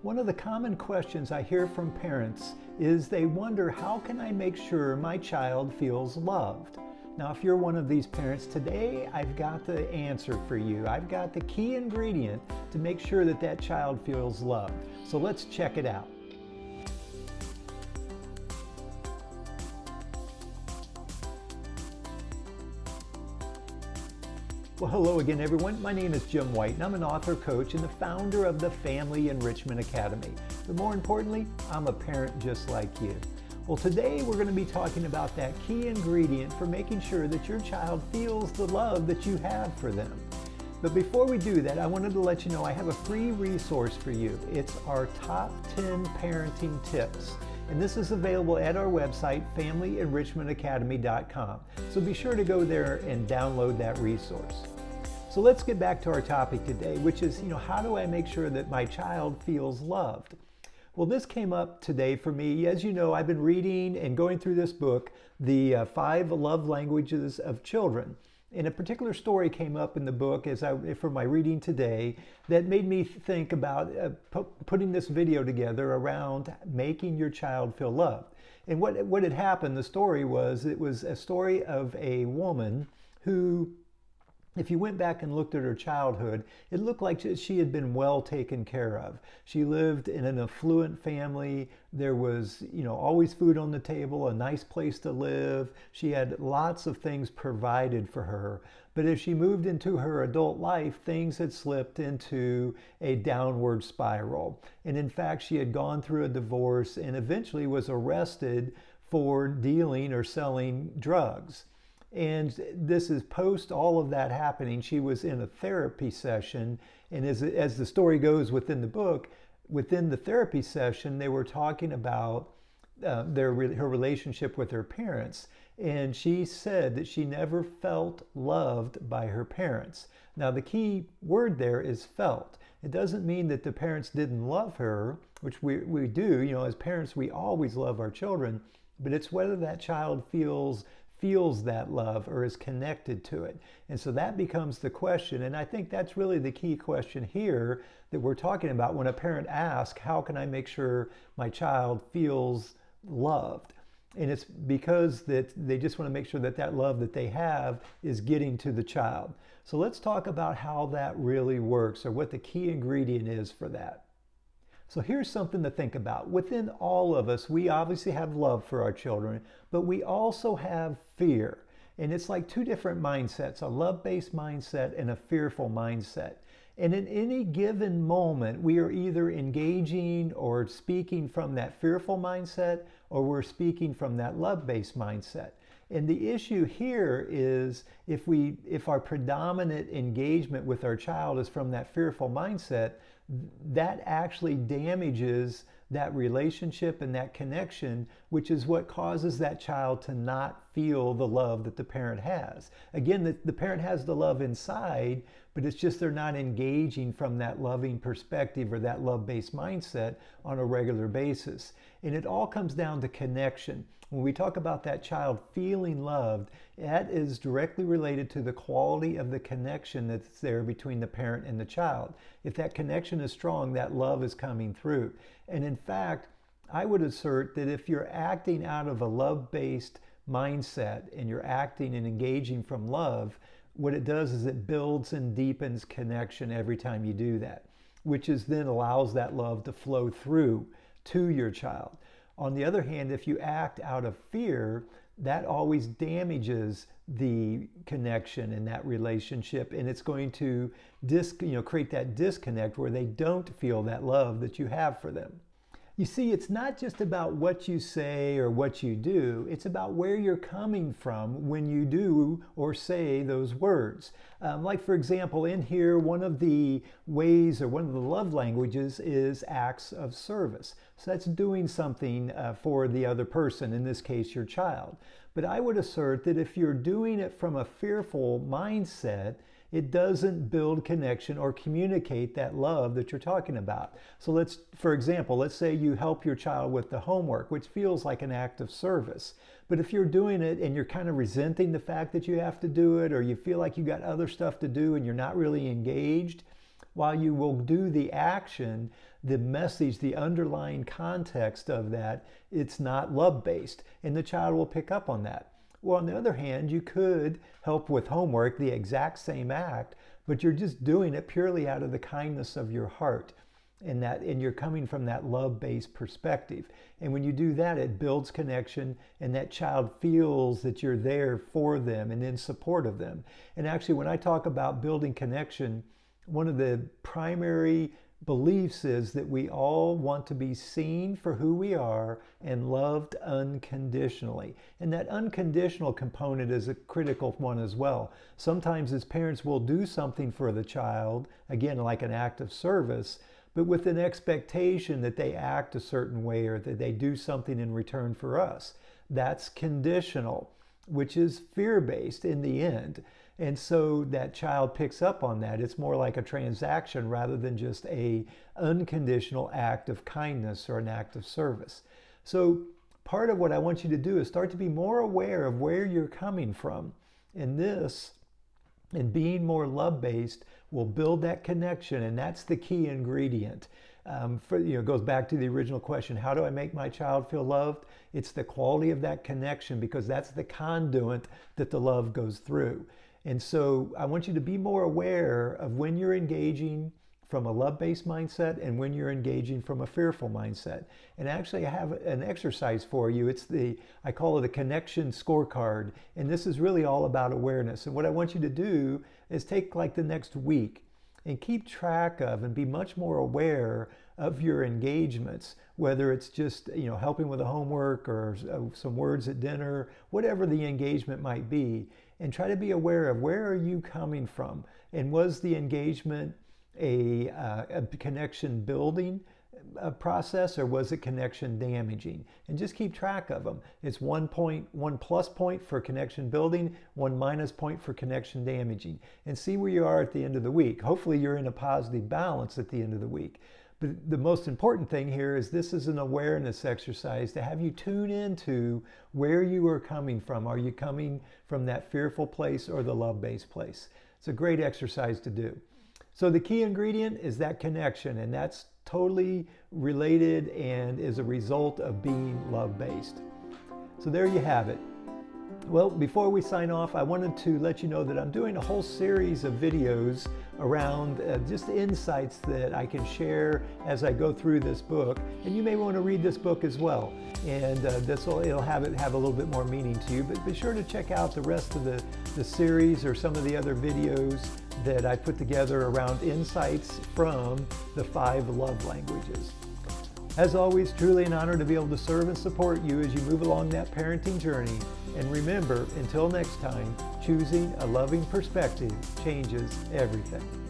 One of the common questions I hear from parents is they wonder, how can I make sure my child feels loved? Now, if you're one of these parents today, I've got the answer for you. I've got the key ingredient to make sure that that child feels loved. So let's check it out. Well, hello again, everyone. My name is Jim White, and I'm an author, coach, and the founder of the Family Enrichment Academy. But more importantly, I'm a parent just like you. Well, today we're going to be talking about that key ingredient for making sure that your child feels the love that you have for them. But before we do that, I wanted to let you know I have a free resource for you. It's our top 10 parenting tips. And this is available at our website, FamilyEnrichmentAcademy.com. So be sure to go there and download that resource. So let's get back to our topic today, which is, how do I make sure that my child feels loved? Well, this came up today for me. As you know, I've been reading and going through this book, The 5 Love Languages of Children. And a particular story came up in the book for my reading today that made me think about putting this video together around making your child feel loved. And what had happened, the story was, it was a story of a woman who, if you went back and looked at her childhood, it looked like she had been well taken care of. She lived in an affluent family. There was, always food on the table, a nice place to live. She had lots of things provided for her. But as she moved into her adult life, things had slipped into a downward spiral. And in fact, she had gone through a divorce and eventually was arrested for dealing or selling drugs. And this is post all of that happening. She was in a therapy session, and as the story goes within the book, within the therapy session, they were talking about her relationship with her parents. And she said that she never felt loved by her parents. Now, the key word there is felt. It doesn't mean that the parents didn't love her, which we do. As parents, we always love our children, but it's whether that child feels that love or is connected to it. And so that becomes the question. And I think that's really the key question here that we're talking about when a parent asks, how can I make sure my child feels loved? And it's because that they just want to make sure that that love that they have is getting to the child. So let's talk about how that really works, or what the key ingredient is for that. So here's something to think about. Within all of us, we obviously have love for our children, but we also have fear. And it's like two different mindsets, a love-based mindset and a fearful mindset. And in any given moment, we are either engaging or speaking from that fearful mindset, or we're speaking from that love-based mindset. And the issue here is if our predominant engagement with our child is from that fearful mindset, that actually damages that relationship and that connection, which is what causes that child to not feel the love that the parent has. Again, the parent has the love inside, but it's just they're not engaging from that loving perspective or that love-based mindset on a regular basis. And it all comes down to connection. When we talk about that child feeling loved, that is directly related to the quality of the connection that's there between the parent and the child. If that connection is strong, that love is coming through. And in fact, I would assert that if you're acting out of a love-based mindset and you're acting and engaging from love, what it does is it builds and deepens connection every time you do that, which is then allows that love to flow through to your child. On the other hand, if you act out of fear, that always damages the connection in that relationship, and it's going to create that disconnect where they don't feel that love that you have for them. You see, it's not just about what you say or what you do, it's about where you're coming from when you do or say those words. Like, for example, in here, one of the ways or one of the love languages is acts of service. So that's doing something for the other person, in this case, your child. But I would assert that if you're doing it from a fearful mindset, it doesn't build connection or communicate that love that you're talking about. So for example, let's say you help your child with the homework, which feels like an act of service. But if you're doing it and you're kind of resenting the fact that you have to do it, or you feel like you got other stuff to do and you're not really engaged, while you will do the action, the message, the underlying context of that, it's not love-based, and the child will pick up on that. Well, on the other hand, you could help with homework, the exact same act, but you're just doing it purely out of the kindness of your heart. And you're coming from that love-based perspective. And when you do that, it builds connection, and that child feels that you're there for them and in support of them. And actually, when I talk about building connection, one of the primary beliefs is that we all want to be seen for who we are and loved unconditionally. And that unconditional component is a critical one as well. Sometimes as parents, we'll do something for the child, again, like an act of service, but with an expectation that they act a certain way or that they do something in return for us. That's conditional, which is fear-based in the end. And so that child picks up on that. It's more like a transaction rather than just a unconditional act of kindness or an act of service. So part of what I want you to do is start to be more aware of where you're coming from. And being more love-based will build that connection, and that's the key ingredient. It goes back to the original question, how do I make my child feel loved? It's the quality of that connection, because that's the conduit that the love goes through. And so I want you to be more aware of when you're engaging from a love-based mindset and when you're engaging from a fearful mindset. And actually I have an exercise for you. I call it a connection scorecard. And this is really all about awareness. And what I want you to do is take like the next week and keep track of and be much more aware of your engagements, whether it's just helping with the homework or some words at dinner, whatever the engagement might be, and try to be aware of where are you coming from, and was the engagement a connection building process, or was it connection damaging? And just keep track of them. It's 1 plus point for connection building, 1 minus point for connection damaging, and see where you are at the end of the week. Hopefully you're in a positive balance at the end of the week. But the most important thing here is this is an awareness exercise to have you tune into where you are coming from. Are you coming from that fearful place or the love-based place? It's a great exercise to do. So the key ingredient is that connection, and that's totally related and is a result of being love-based. So there you have it. Well, before we sign off, I wanted to let you know that I'm doing a whole series of videos around just insights that I can share as I go through this book. And you may want to read this book as well. And it'll have a little bit more meaning to you. But be sure to check out the rest of the series or some of the other videos that I put together around insights from the 5 love languages. As always, truly an honor to be able to serve and support you as you move along that parenting journey. And remember, until next time, choosing a loving perspective changes everything.